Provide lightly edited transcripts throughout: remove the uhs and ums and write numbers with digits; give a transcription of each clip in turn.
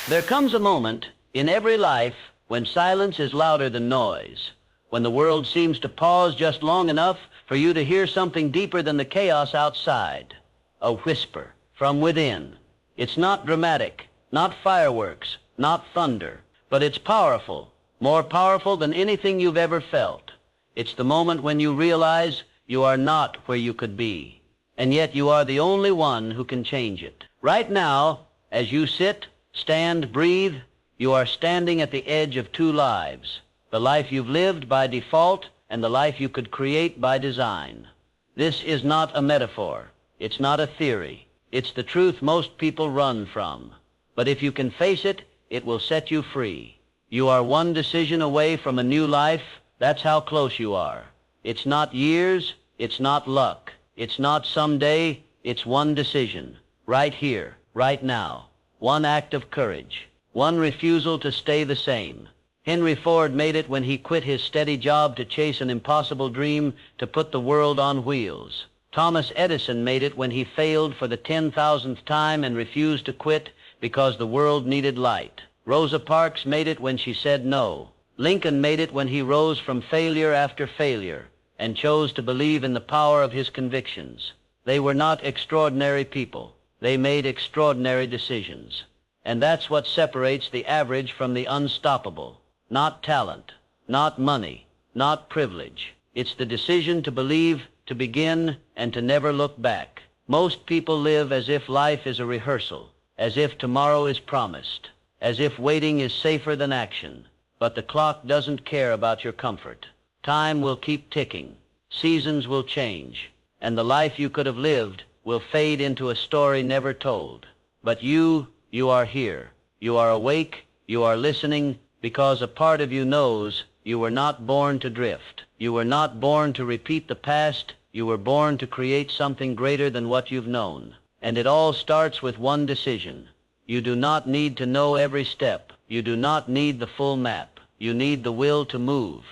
There comes a moment in every life when silence is louder than noise, when the world seems to pause just long enough for you to hear something deeper than the chaos outside, a whisper from within. It's not dramatic, not fireworks, not thunder, but it's powerful, more powerful than anything you've ever felt. It's the moment when you realize you are not where you could be, and yet you are the only one who can change it. Right now, as you sit, stand, breathe, you are standing at the edge of two lives, the life you've lived by default and the life you could create by design. This is not a metaphor. It's not a theory. It's the truth most people run from. But if you can face it, it will set you free. You are one decision away from a new life. That's how close you are. It's not years. It's not luck. It's not someday. It's one decision. Right here, right now. One act of courage. One refusal to stay the same. Henry Ford made it when he quit his steady job to chase an impossible dream to put the world on wheels. Thomas Edison made it when he failed for the 10,000th time and refused to quit because the world needed light. Rosa Parks made it when she said no. Lincoln made it when he rose from failure after failure and chose to believe in the power of his convictions. They were not extraordinary people. They made extraordinary decisions. And that's what separates the average from the unstoppable. Not talent, not money, not privilege. It's the decision to believe, to begin, and to never look back. Most people live as if life is a rehearsal, as if tomorrow is promised, as if waiting is safer than action. But the clock doesn't care about your comfort. Time will keep ticking. Seasons will change. And the life you could have lived will fade into a story never told. But you are here. You are awake. You are listening because a part of you knows you were not born to drift. You were not born to repeat the past. You were born to create something greater than what you've known. And it all starts with one decision. You do not need to know every step. You do not need the full map. You need the will to move,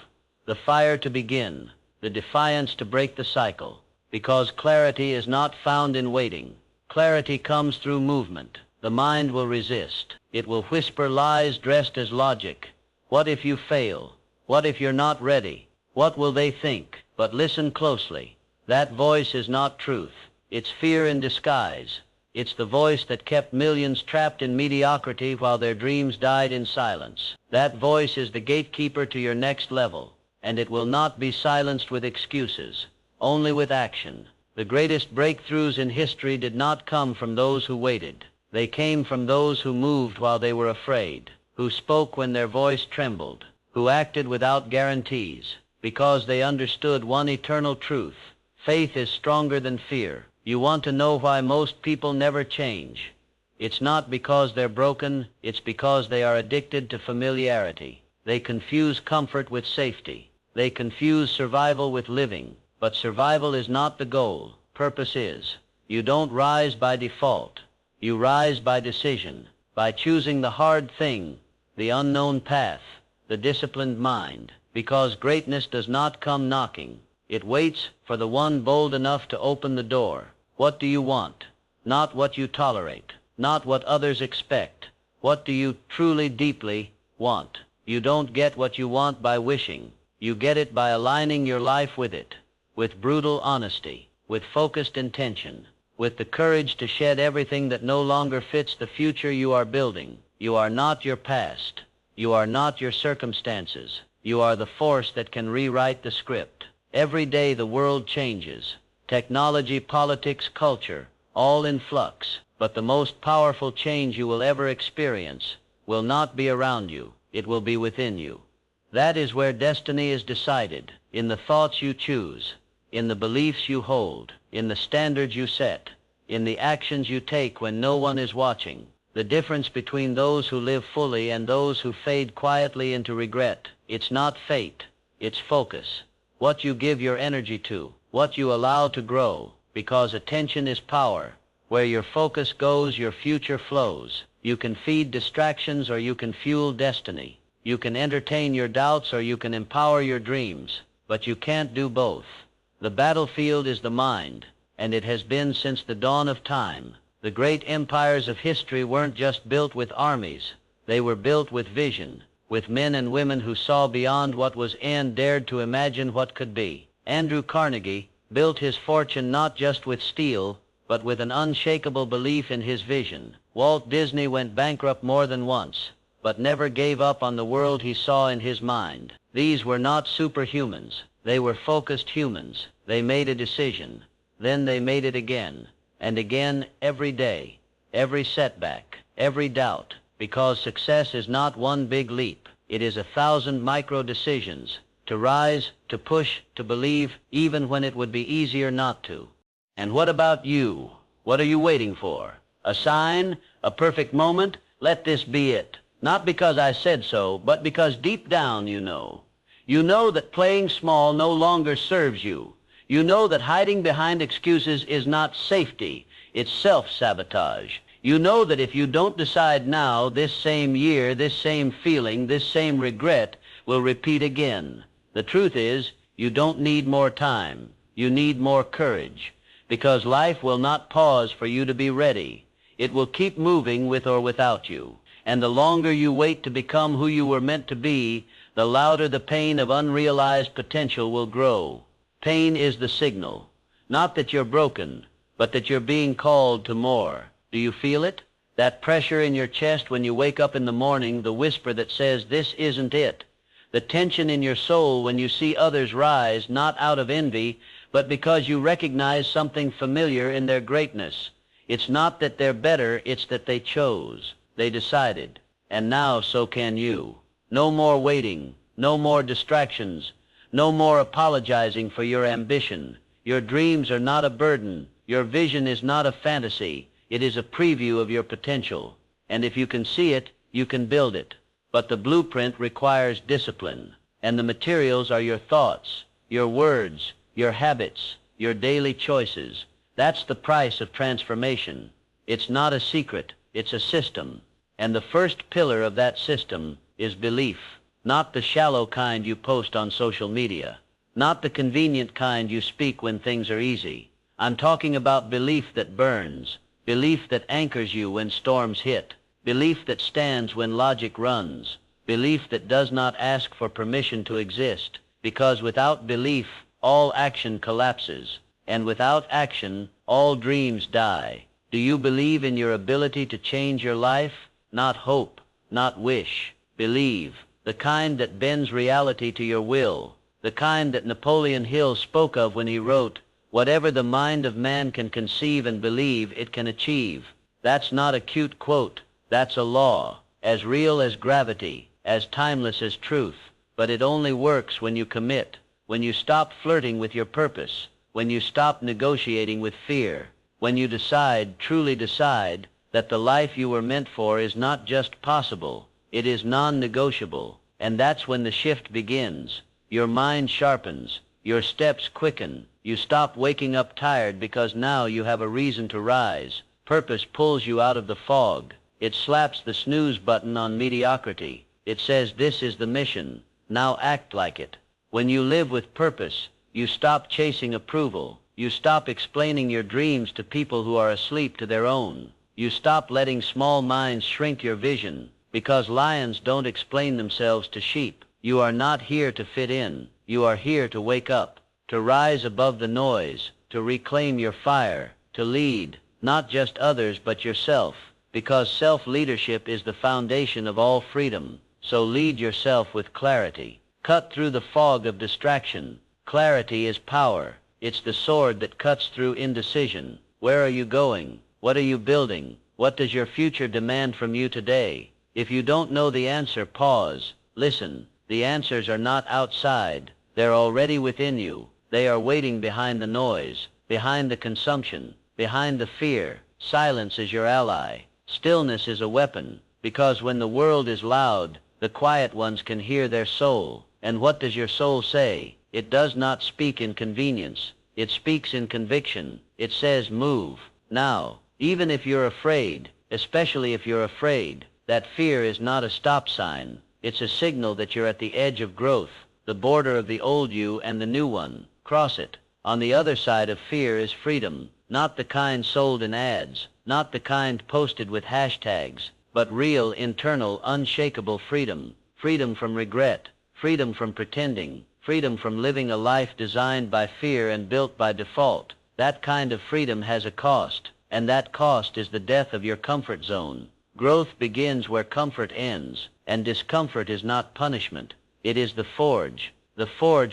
the fire to begin, the defiance to break the cycle. Because clarity is not found in waiting. Clarity comes through movement. The mind will resist. It will whisper lies dressed as logic. What if you fail? What if you're not ready? What will they think? But listen closely. That voice is not truth. It's fear in disguise. It's the voice that kept millions trapped in mediocrity while their dreams died in silence. That voice is the gatekeeper to your next level, and it will not be silenced with excuses, only with action. The greatest breakthroughs in history did not come from those who waited. They came from those who moved while they were afraid, who spoke when their voice trembled, who acted without guarantees, because they understood one eternal truth. Faith is stronger than fear. You want to know why most people never change. It's not because they're broken, it's because they are addicted to familiarity. They confuse comfort with safety. They confuse survival with living. But survival is not the goal. Purpose is. You don't rise by default. You rise by decision, by choosing the hard thing, the unknown path, the disciplined mind. Because greatness does not come knocking. It waits for the one bold enough to open the door. What do you want? Not what you tolerate, not what others expect. What do you truly, deeply want? You don't get what you want by wishing. You get it by aligning your life with it, with brutal honesty, with focused intention, with the courage to shed everything that no longer fits the future you are building. You are not your past. You are not your circumstances. You are the force that can rewrite the script. Every day the world changes. Technology, politics, culture, all in flux. But the most powerful change you will ever experience will not be around you. It will be within you. That is where destiny is decided, in the thoughts you choose, in the beliefs you hold, in the standards you set, in the actions you take when no one is watching. The difference between those who live fully and those who fade quietly into regret. It's not fate, it's focus. What you give your energy to, what you allow to grow, because attention is power. Where your focus goes, your future flows. You can feed distractions or you can fuel destiny. You can entertain your doubts or you can empower your dreams, but you can't do both. The battlefield is the mind, and it has been since the dawn of time. The great empires of history weren't just built with armies. They were built with vision, with men and women who saw beyond what was and dared to imagine what could be. Andrew Carnegie built his fortune not just with steel, but with an unshakable belief in his vision. Walt Disney went bankrupt more than once, but never gave up on the world he saw in his mind. These were not superhumans. They were focused humans. They made a decision. Then they made it again, and again every day, every setback, every doubt, because success is not one big leap. It is 1,000 micro-decisions, to rise, to push, to believe, even when it would be easier not to. And what about you? What are you waiting for? A sign? A perfect moment? Let this be it. Not because I said so, but because deep down you know. You know that playing small no longer serves you. You know that hiding behind excuses is not safety, it's self-sabotage. You know that if you don't decide now, this same year, this same feeling, this same regret will repeat again. The truth is, you don't need more time. You need more courage, because life will not pause for you to be ready. It will keep moving with or without you. And the longer you wait to become who you were meant to be, the louder the pain of unrealized potential will grow. Pain is the signal, not that you're broken, but that you're being called to more. Do you feel it? That pressure in your chest when you wake up in the morning, the whisper that says, this isn't it. The tension in your soul when you see others rise, not out of envy, but because you recognize something familiar in their greatness. It's not that they're better, it's that they chose. They decided. And now so can you. No more waiting, no more distractions, no more apologizing for your ambition. Your dreams are not a burden. Your vision is not a fantasy. It is a preview of your potential. And if you can see it, you can build it. But the blueprint requires discipline. And the materials are your thoughts, your words, your habits, your daily choices. That's the price of transformation. It's not a secret. It's a system. And the first pillar of that system is belief. Not the shallow kind you post on social media. Not the convenient kind you speak when things are easy. I'm talking about belief that burns. Belief that anchors you when storms hit. Belief that stands when logic runs. Belief that does not ask for permission to exist. Because without belief, all action collapses. And without action, all dreams die. Do you believe in your ability to change your life? Not hope, not wish. Believe. The kind that bends reality to your will. The kind that Napoleon Hill spoke of when he wrote, whatever the mind of man can conceive and believe, it can achieve. That's not a cute quote. That's a law, as real as gravity, as timeless as truth. But it only works when you commit, when you stop flirting with your purpose, when you stop negotiating with fear, when you decide, truly decide, that the life you were meant for is not just possible, it is non-negotiable. And that's when the shift begins. Your mind sharpens, your steps quicken, you stop waking up tired because now you have a reason to rise. Purpose pulls you out of the fog. It slaps the snooze button on mediocrity. It says, this is the mission. Now act like it. When you live with purpose, you stop chasing approval. You stop explaining your dreams to people who are asleep to their own. You stop letting small minds shrink your vision, because lions don't explain themselves to sheep. You are not here to fit in. You are here to wake up, to rise above the noise, to reclaim your fire, to lead, not just others but yourself, because self-leadership is the foundation of all freedom. So lead yourself with clarity. Cut through the fog of distraction. Clarity is power. It's the sword that cuts through indecision. Where are you going? What are you building? What does your future demand from you today? If you don't know the answer, pause. Listen. The answers are not outside. They're already within you. They are waiting behind the noise, behind the consumption, behind the fear. Silence is your ally. Stillness is a weapon, because when the world is loud, the quiet ones can hear their soul. And what does your soul say? It does not speak in convenience. It speaks in conviction. It says, move, now. Even if you're afraid, especially if you're afraid, that fear is not a stop sign. It's a signal that you're at the edge of growth, the border of the old you and the new one. Cross it. On the other side of fear is freedom, not the kind sold in ads, not the kind posted with hashtags, but real, internal, unshakable freedom. Freedom from regret, freedom from pretending, freedom from living a life designed by fear and built by default. That kind of freedom has a cost, and that cost is the death of your comfort zone. Growth begins where comfort ends, and discomfort is not punishment. It is the forge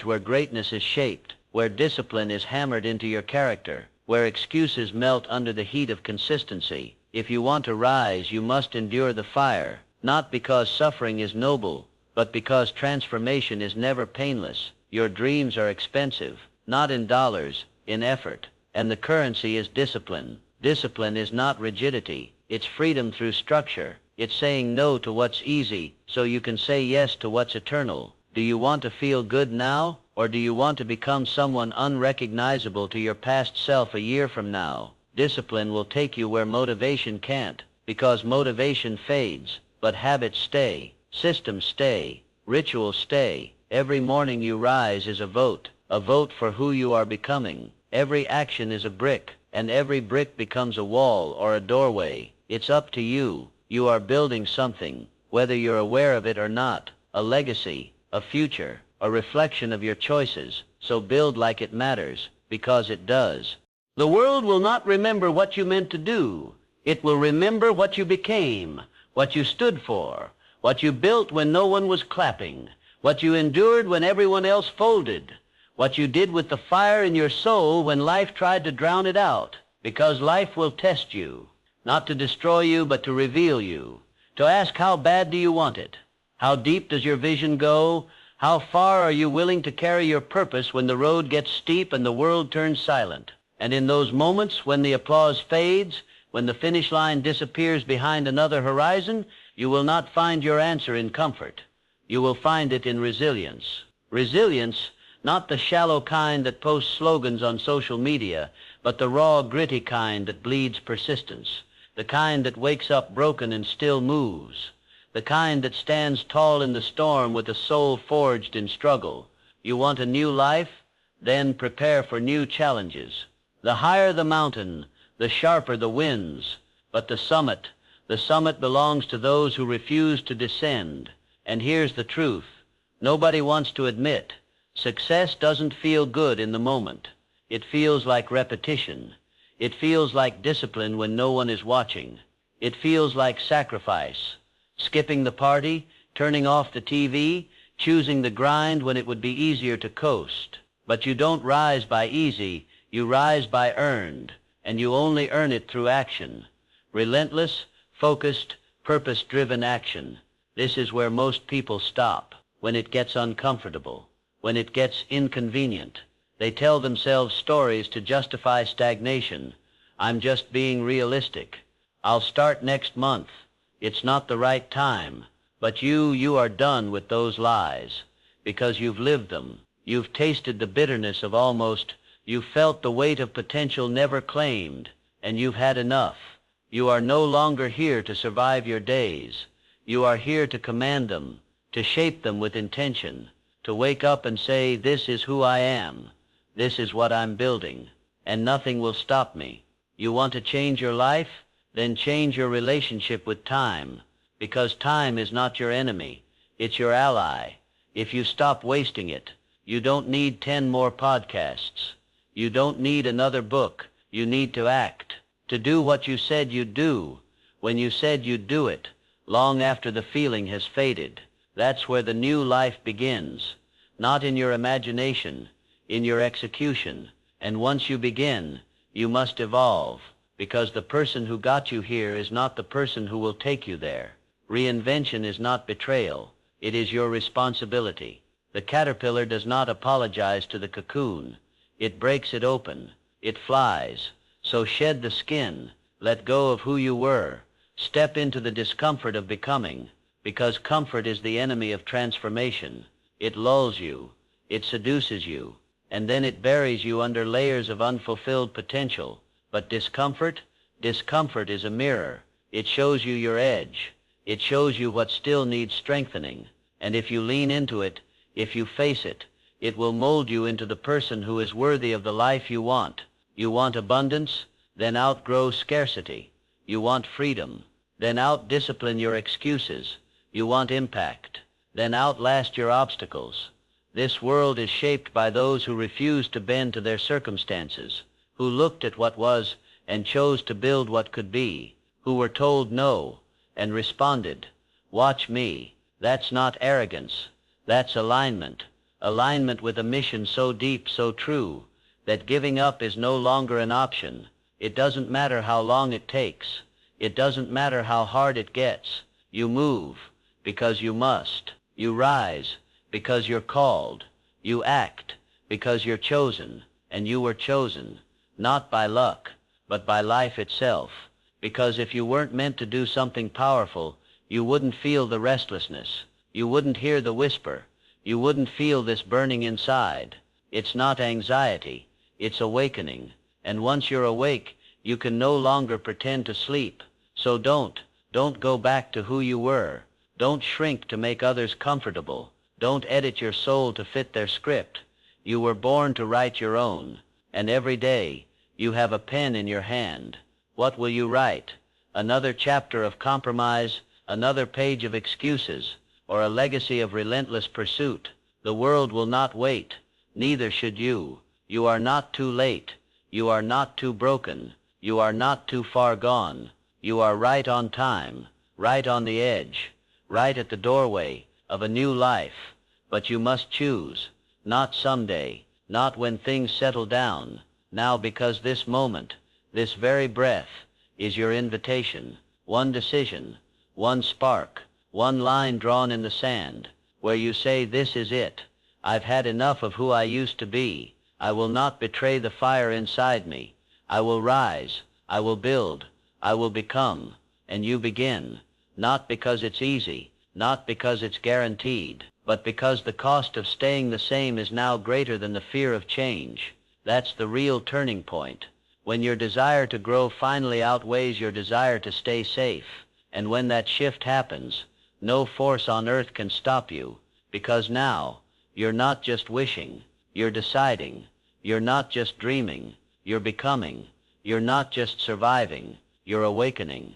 where greatness is shaped, where discipline is hammered into your character, where excuses melt under the heat of consistency. If you want to rise, you must endure the fire, not because suffering is noble, but because transformation is never painless. Your dreams are expensive, not in dollars, in effort, and the currency is discipline. Discipline is not rigidity. It's freedom through structure. It's saying no to what's easy so you can say yes to what's eternal. Do you want to feel good now, or do you want to become someone unrecognizable to your past self a year from now? Discipline will take you where motivation can't, because motivation fades, but habits stay, systems stay, rituals stay. Every morning you rise is a vote for who you are becoming. Every action is a brick, and every brick becomes a wall or a doorway. It's up to you. You are building something, whether you're aware of it or not, a legacy, a future, a reflection of your choices. So build like it matters, because it does. The world will not remember what you meant to do. It will remember what you became, what you stood for, what you built when no one was clapping, what you endured when everyone else folded, what you did with the fire in your soul when life tried to drown it out. Because life will test you, not to destroy you, but to reveal you, to ask how bad do you want it? How deep does your vision go? How far are you willing to carry your purpose when the road gets steep and the world turns silent? And in those moments when the applause fades, when the finish line disappears behind another horizon, you will not find your answer in comfort. You will find it in resilience. Resilience, not the shallow kind that posts slogans on social media, but the raw, gritty kind that bleeds persistence. The kind that wakes up broken and still moves. The kind that stands tall in the storm with a soul forged in struggle. You want a new life? Then prepare for new challenges. The higher the mountain, the sharper the winds. But the summit belongs to those who refuse to descend. And here's the truth. Nobody wants to admit. Success doesn't feel good in the moment. It feels like repetition. It feels like discipline when no one is watching. It feels like sacrifice. Skipping the party, turning off the TV, choosing the grind when it would be easier to coast. But you don't rise by easy, you rise by earned, and you only earn it through action. Relentless, focused, purpose-driven action. This is where most people stop, when it gets uncomfortable, when it gets inconvenient. They tell themselves stories to justify stagnation. I'm just being realistic. I'll start next month. It's not the right time. But you are done with those lies, because you've lived them. You've tasted the bitterness of almost. You've felt the weight of potential never claimed, and you've had enough. You are no longer here to survive your days. You are here to command them, to shape them with intention, to wake up and say, this is who I am. This is what I'm building, and nothing will stop me. You want to change your life? Then change your relationship with time, because time is not your enemy. It's your ally. If you stop wasting it, you don't need 10 more podcasts. You don't need another book. You need to act, to do what you said you'd do, when you said you'd do it, long after the feeling has faded. That's where the new life begins, not in your imagination, in your execution. And once you begin, you must evolve, because the person who got you here is not the person who will take you there. Reinvention is not betrayal. It is your responsibility. The caterpillar does not apologize to the cocoon. It breaks it open. It flies. So shed the skin. Let go of who you were. Step into the discomfort of becoming, because comfort is the enemy of transformation. It lulls you. It seduces you. And then it buries you under layers of unfulfilled potential. But discomfort is a mirror. It shows you your edge. It shows you what still needs strengthening. And if you lean into it, if you face it, it will mold you into the person who is worthy of the life you want. You want abundance? Then outgrow scarcity. You want freedom? Then out-discipline your excuses. You want impact. Then outlast your obstacles. This world is shaped by those who refused to bend to their circumstances, who looked at what was and chose to build what could be, who were told no and responded, "Watch me." That's not arrogance. That's alignment. Alignment with a mission so deep, so true, that giving up is no longer an option. It doesn't matter how long it takes. It doesn't matter how hard it gets. You move because you must. You rise because you're called. You act because you're chosen, and you were chosen, not by luck, but by life itself. Because if you weren't meant to do something powerful, you wouldn't feel the restlessness. You wouldn't hear the whisper. You wouldn't feel this burning inside. It's not anxiety. It's awakening. And once you're awake, you can no longer pretend to sleep. So don't go back to who you were. Don't shrink to make others comfortable. Don't edit your soul to fit their script. You were born to write your own. And every day, you have a pen in your hand. What will you write? Another chapter of compromise, another page of excuses, or a legacy of relentless pursuit? The world will not wait. Neither should you. You are not too late. You are not too broken. You are not too far gone. You are right on time, right on the edge, right at the doorway of a new life. But you must choose, not someday, not when things settle down, now, because this moment, this very breath, is your invitation. One decision, one spark, one line drawn in the sand, where you say, "This is it. I've had enough of who I used to be. I will not betray the fire inside me. I will rise. I will build. I will become." And you begin, not because it's easy, not because it's guaranteed, but because the cost of staying the same is now greater than the fear of change. That's the real turning point. When your desire to grow finally outweighs your desire to stay safe. And when that shift happens, no force on earth can stop you, because now you're not just wishing, you're deciding. You're not just dreaming, you're becoming. You're not just surviving, you're awakening.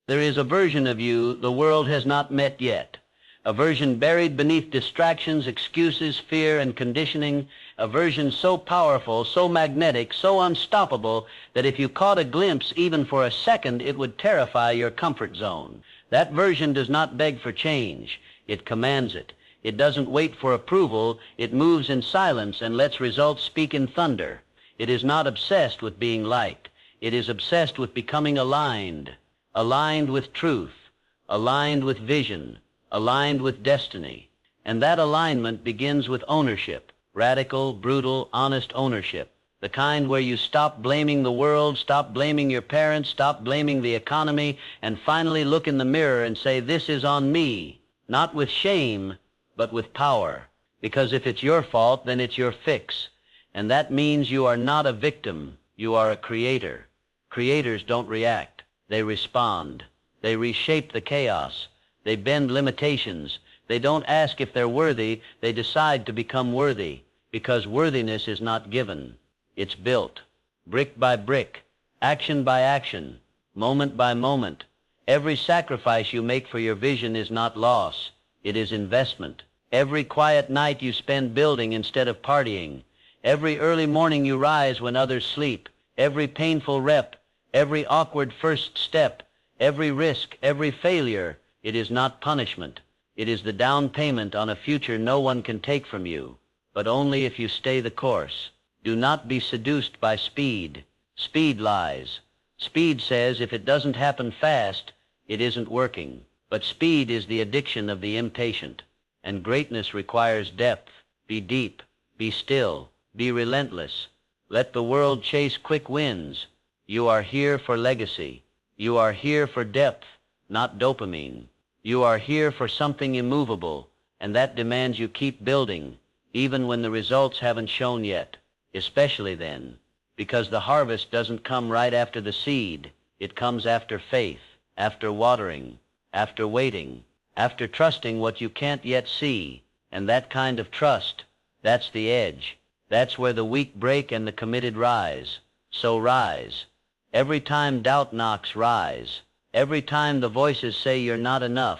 There is a version of you the world has not met yet, a version buried beneath distractions, excuses, fear, and conditioning, a version so powerful, so magnetic, so unstoppable, that if you caught a glimpse even for a second, it would terrify your comfort zone. That version does not beg for change. It commands it. It doesn't wait for approval. It moves in silence and lets results speak in thunder. It is not obsessed with being liked. It is obsessed with becoming aligned. Aligned with truth. Aligned with vision. Aligned with destiny. And that alignment begins with ownership. Radical, brutal, honest ownership. The kind where you stop blaming the world, stop blaming your parents, stop blaming the economy, and finally look in the mirror and say, "This is on me." Not with shame, but with power. Because if it's your fault, then it's your fix. And that means you are not a victim. You are a creator. Creators don't react. They respond. They reshape the chaos. They bend limitations. They don't ask if they're worthy. They decide to become worthy. Because worthiness is not given. It's built. Brick by brick. Action by action. Moment by moment. Every sacrifice you make for your vision is not loss. It is investment. Every quiet night you spend building instead of partying. Every early morning you rise when others sleep. Every painful rep. Every awkward first step. Every risk. Every failure. It is not punishment. It is the down payment on a future no one can take from you, but only if you stay the course. Do not be seduced by speed. Speed lies. Speed says if it doesn't happen fast, it isn't working. But speed is the addiction of the impatient. And greatness requires depth. Be deep. Be still. Be relentless. Let the world chase quick wins. You are here for legacy. You are here for depth, not dopamine. You are here for something immovable, and that demands you keep building, even when the results haven't shown yet. Especially then, because the harvest doesn't come right after the seed. It comes after faith, after watering, after waiting, after trusting what you can't yet see. And that kind of trust, that's the edge. That's where the weak break and the committed rise. So rise. Every time doubt knocks, rise. Every time the voices say you're not enough,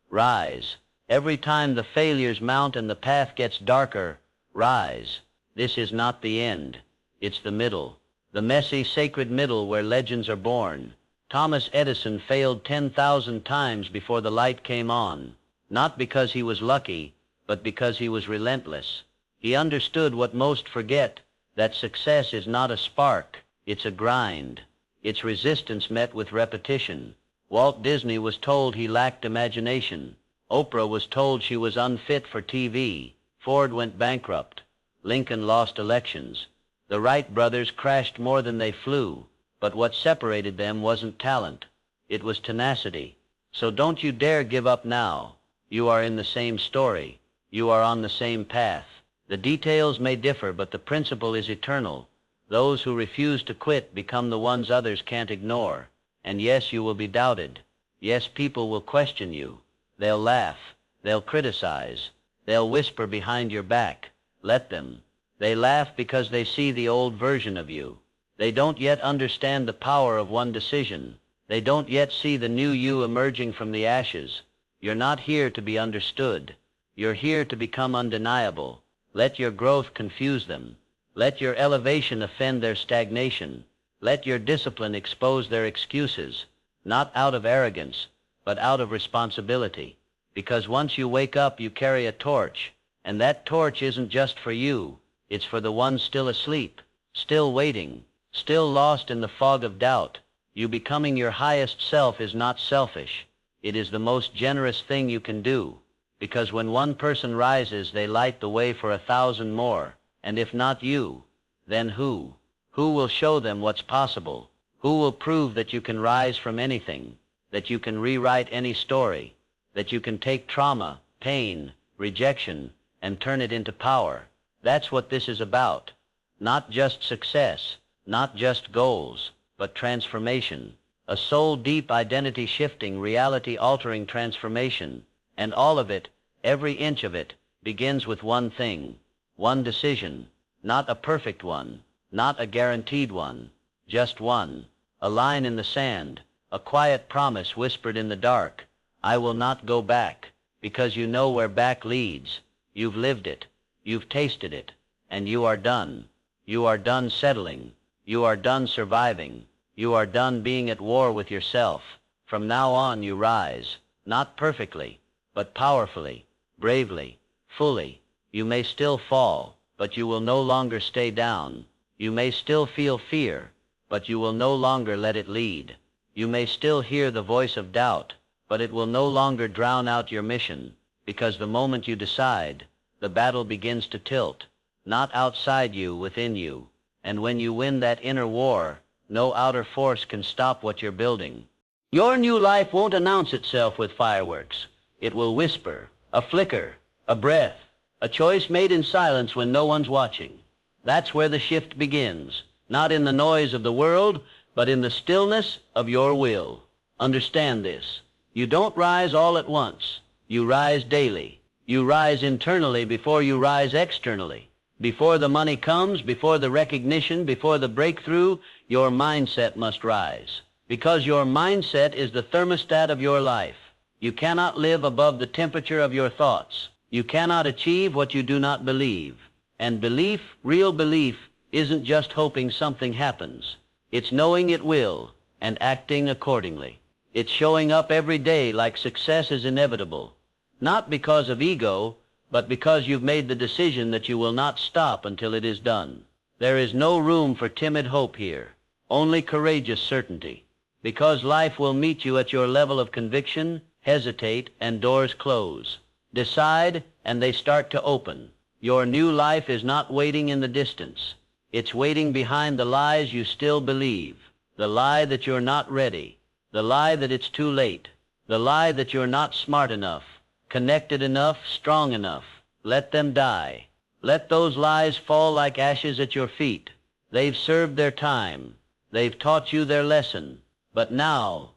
rise. Every time the failures mount and the path gets darker, rise. This is not the end. It's the middle. The messy, sacred middle where legends are born. Thomas Edison failed 10,000 times before the light came on, not because he was lucky, but because he was relentless. He understood what most forget, that success is not a spark, it's a grind. It's resistance met with repetition. Walt Disney was told he lacked imagination. Oprah was told she was unfit for TV. Ford went bankrupt. Lincoln lost elections. The Wright brothers crashed more than they flew, but what separated them wasn't talent. It was tenacity. So don't you dare give up now. You are in the same story. You are on the same path. The details may differ, but the principle is eternal. Those who refuse to quit become the ones others can't ignore. And yes, you will be doubted. Yes, people will question you. They'll laugh. They'll criticize. They'll whisper behind your back. Let them. They laugh because they see the old version of you. They don't yet understand the power of one decision. They don't yet see the new you emerging from the ashes. You're not here to be understood. You're here to become undeniable. Let your growth confuse them. Let your elevation offend their stagnation. Let your discipline expose their excuses, not out of arrogance, but out of responsibility. Because once you wake up, you carry a torch, and that torch isn't just for you. It's for the ones still asleep, still waiting, still lost in the fog of doubt. You becoming your highest self is not selfish. It is the most generous thing you can do. Because when one person rises, they light the way for 1,000 more. And if not you, then who? Who will show them what's possible? Who will prove that you can rise from anything, that you can rewrite any story, that you can take trauma, pain, rejection, and turn it into power? That's what this is about. Not just success, not just goals, but transformation. A soul-deep, identity-shifting, reality-altering transformation. And all of it, every inch of it, begins with one thing. One decision, not a perfect one, not a guaranteed one, just one. A line in the sand, a quiet promise whispered in the dark. I will not go back, because you know where back leads. You've lived it, you've tasted it, and you are done. You are done settling. You are done surviving. You are done being at war with yourself. From now on you rise, not perfectly, but powerfully, bravely, fully. You may still fall, but you will no longer stay down. You may still feel fear, but you will no longer let it lead. You may still hear the voice of doubt, but it will no longer drown out your mission, because the moment you decide, the battle begins to tilt, not outside you, within you. And when you win that inner war, no outer force can stop what you're building. Your new life won't announce itself with fireworks. It will whisper, a flicker, a breath. A choice made in silence when no one's watching. That's where the shift begins, not in the noise of the world, but in the stillness of your will. Understand this. You don't rise all at once. You rise daily. You rise internally before you rise externally. Before the money comes, before the recognition, before the breakthrough, your mindset must rise. Because your mindset is the thermostat of your life. You cannot live above the temperature of your thoughts. You cannot achieve what you do not believe. And belief, real belief, isn't just hoping something happens. It's knowing it will and acting accordingly. It's showing up every day like success is inevitable. Not because of ego, but because you've made the decision that you will not stop until it is done. There is no room for timid hope here, only courageous certainty. Because life will meet you at your level of conviction, hesitate, and doors close. Decide, and they start to open. Your new life is not waiting in the distance. It's waiting behind the lies you still believe. The lie that you're not ready. The lie that it's too late. The lie that you're not smart enough, connected enough, strong enough. Let them die. Let those lies fall like ashes at your feet. They've served their time. They've taught you their lesson. But now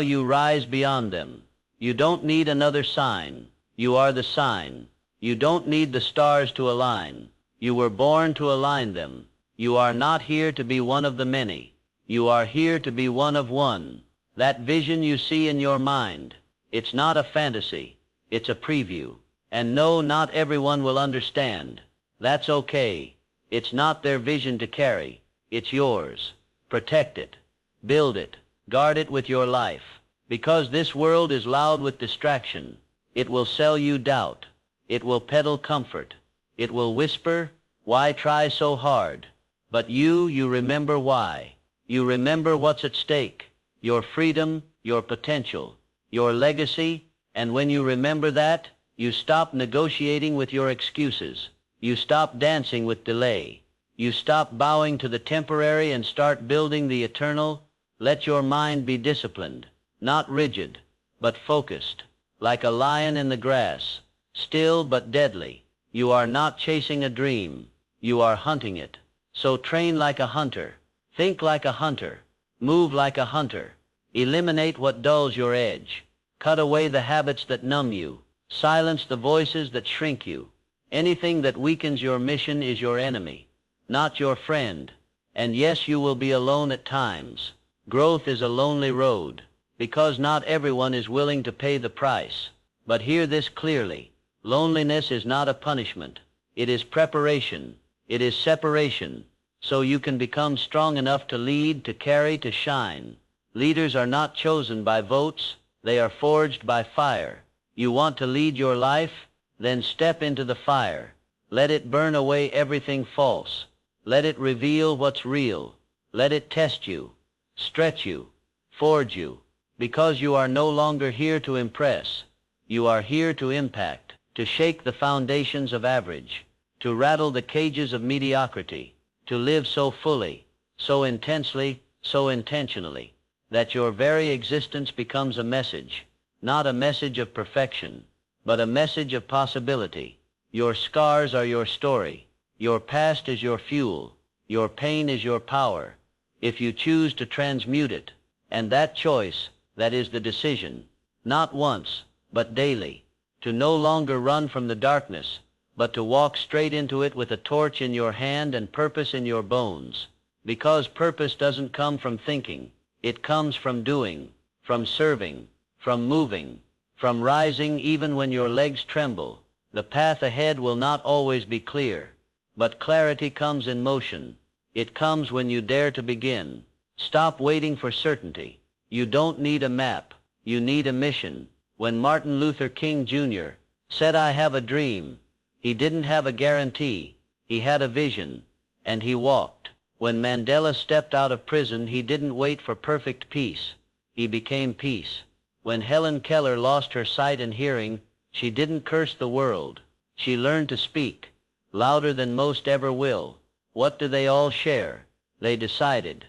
you rise beyond them. You don't need another sign. You are the sign. You don't need the stars to align. You were born to align them. You are not here to be one of the many. You are here to be one of one. That vision you see in your mind, it's not a fantasy, it's a preview. And no, not everyone will understand. That's okay. It's not their vision to carry. It's yours. Protect it. Build it. Guard it with your life. Because this world is loud with distraction. It will sell you doubt. It will peddle comfort. It will whisper, why try so hard? But you remember why. You remember what's at stake. Your freedom, your potential, your legacy, and when you remember that, you stop negotiating with your excuses. You stop dancing with delay. You stop bowing to the temporary and start building the eternal. Let your mind be disciplined, not rigid, but focused, like a lion in the grass, still but deadly. You are not chasing a dream. You are hunting it. So train like a hunter. Think like a hunter. Move like a hunter. Eliminate what dulls your edge. Cut away the habits that numb you. Silence the voices that shrink you. Anything that weakens your mission is your enemy, not your friend. And yes, you will be alone at times. Growth is a lonely road, because not everyone is willing to pay the price. But hear this clearly. Loneliness is not a punishment. It is preparation. It is separation, so you can become strong enough to lead, to carry, to shine. Leaders are not chosen by votes. They are forged by fire. You want to lead your life? Then step into the fire. Let it burn away everything false. Let it reveal what's real. Let it test you, stretch you, forge you, because you are no longer here to impress. You are here to impact, to shake the foundations of average, to rattle the cages of mediocrity, to live so fully, so intensely, so intentionally, that your very existence becomes a message. Not a message of perfection, but a message of possibility. Your scars are your story. Your past is your fuel. Your pain is your power. If you choose to transmute it, and that choice, that is the decision, not once, but daily, to no longer run from the darkness, but to walk straight into it with a torch in your hand and purpose in your bones. Because purpose doesn't come from thinking. It comes from doing, from serving, from moving, from rising even when your legs tremble. The path ahead will not always be clear, but clarity comes in motion. It comes when you dare to begin. Stop waiting for certainty. You don't need a map. You need a mission. When Martin Luther King Jr. said, "I have a dream," he didn't have a guarantee. He had a vision, and he walked. When Mandela stepped out of prison, he didn't wait for perfect peace. He became peace. When Helen Keller lost her sight and hearing, she didn't curse the world. She learned to speak, louder than most ever will. What do they all share? They decided.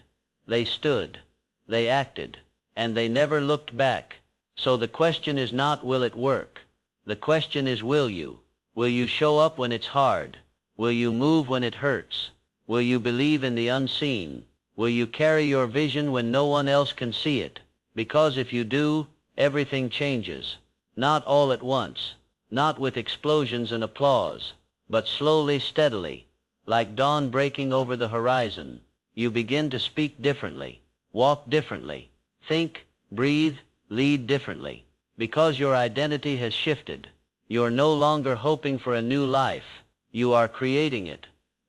They stood. They acted. And they never looked back. So the question is not, will it work? The question is, will you? Will you show up when it's hard? Will you move when it hurts? Will you believe in the unseen? Will you carry your vision when no one else can see it? Because if you do, everything changes. Not all at once, not with explosions and applause, but slowly, steadily, like dawn breaking over the horizon. You begin to speak differently, walk differently, think, breathe, lead differently, because your identity has shifted. You're no longer hoping for a new life. You are creating it.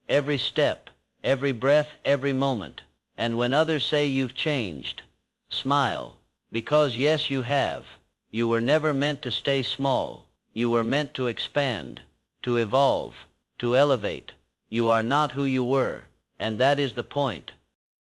Every step, every breath, every moment. And when others say you've changed, smile, because yes, you have. You were never meant to stay small. You were meant to expand, to evolve, to elevate. You are not who you were, and that is the point.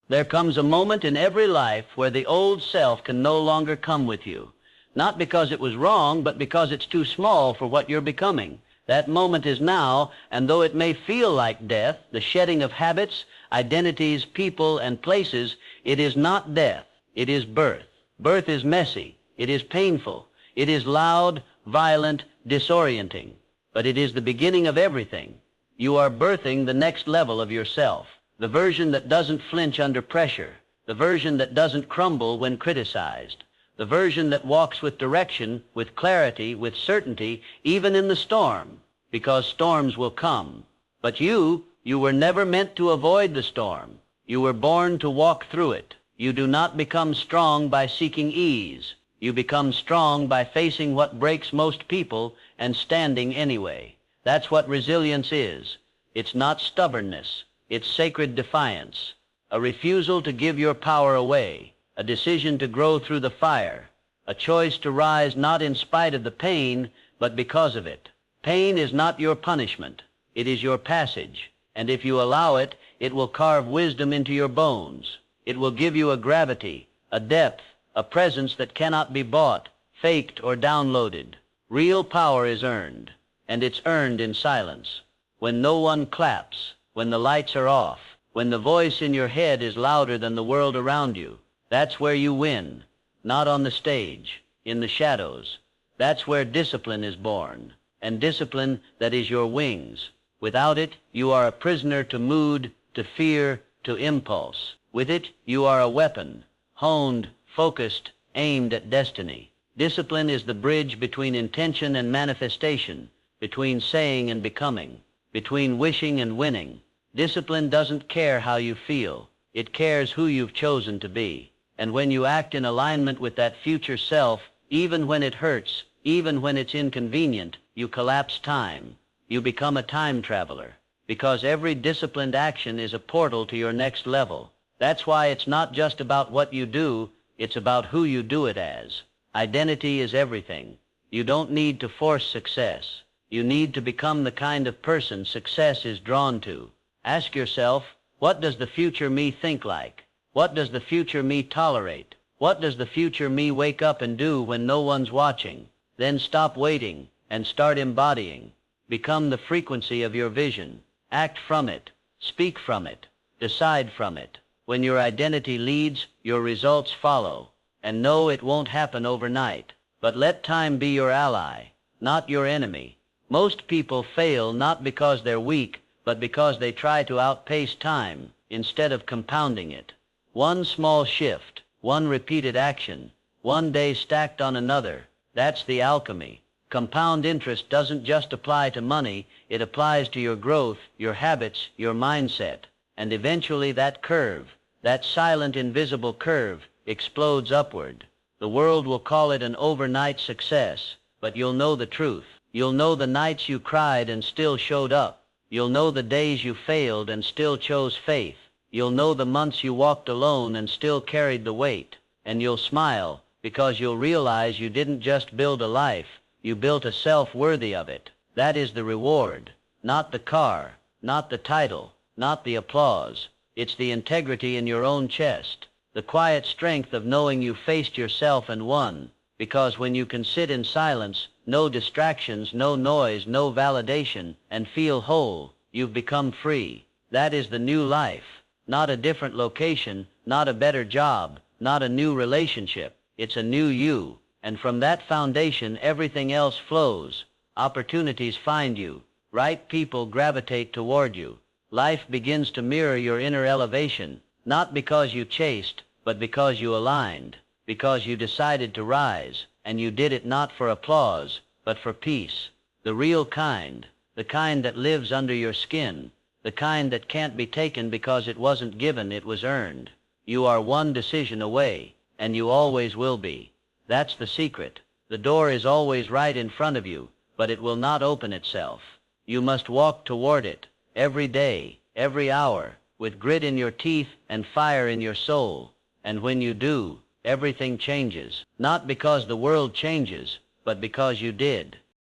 There comes a moment in every life where the old self can no longer come with you. Not because it was wrong, but because it's too small for what you're becoming. That moment is now, and though it may feel like death, the shedding of habits, identities, people, and places, it is not death. It is birth. Birth is messy. It is painful. It is loud, violent, disorienting. But it is the beginning of everything. You are birthing the next level of yourself. The version that doesn't flinch under pressure. The version that doesn't crumble when criticized. The version that walks with direction, with clarity, with certainty, even in the storm, because storms will come. But you were never meant to avoid the storm. You were born to walk through it. You do not become strong by seeking ease. You become strong by facing what breaks most people and standing anyway. That's what resilience is. It's not stubbornness. It's sacred defiance. A refusal to give your power away. A decision to grow through the fire. A choice to rise not in spite of the pain, but because of it. Pain is not your punishment. It is your passage. And if you allow it, it will carve wisdom into your bones. It will give you a gravity, a depth, a presence that cannot be bought, faked, or downloaded. Real power is earned, and it's earned in silence. When no one claps, when the lights are off, when the voice in your head is louder than the world around you, that's where you win. Not on the stage, in the shadows. That's where discipline is born, and discipline that is your wings. Without it, you are a prisoner to mood, to fear, to impulse. With it, you are a weapon, honed, focused, aimed at destiny. Discipline is the bridge between intention and manifestation, between saying and becoming, between wishing and winning. Discipline doesn't care how you feel. It cares who you've chosen to be. And when you act in alignment with that future self, even when it hurts, even when it's inconvenient, you collapse time. You become a time traveler, because every disciplined action is a portal to your next level. That's why it's not just about what you do, it's about who you do it as. Identity is everything. You don't need to force success. You need to become the kind of person success is drawn to. Ask yourself, what does the future me think like? What does the future me tolerate? What does the future me wake up and do when no one's watching? Then stop waiting and start embodying. Become the frequency of your vision. Act from it. Speak from it. Decide from it. When your identity leads, your results follow. And no, it won't happen overnight. But let time be your ally, not your enemy. Most people fail not because they're weak, but because they try to outpace time instead of compounding it. One small shift, one repeated action, one day stacked on another, that's the alchemy. Compound interest doesn't just apply to money, it applies to your growth, your habits, your mindset. And eventually that curve, that silent invisible curve, explodes upward. The world will call it an overnight success, but you'll know the truth. You'll know the nights you cried and still showed up. You'll know the days you failed and still chose faith. You'll know the months you walked alone and still carried the weight. And you'll smile because you'll realize you didn't just build a life, you built a self worthy of it. That is the reward. Not the car, not the title, not the applause. It's the integrity in your own chest. The quiet strength of knowing you faced yourself and won. Because when you can sit in silence, no distractions, no noise, no validation, and feel whole, you've become free. That is the new life. Not a different location, not a better job, not a new relationship. It's a new you. And from that foundation, everything else flows. Opportunities find you. Right people gravitate toward you. Life begins to mirror your inner elevation, not because you chased, but because you aligned, because you decided to rise, and you did it not for applause, but for peace. The real kind, the kind that lives under your skin, the kind that can't be taken because it wasn't given, it was earned. You are one decision away, and you always will be. That's the secret. The door is always right in front of you, but it will not open itself. You must walk toward it, every day, every hour, with grit in your teeth and fire in your soul. And when you do, everything changes. Not because the world changes, but because you did.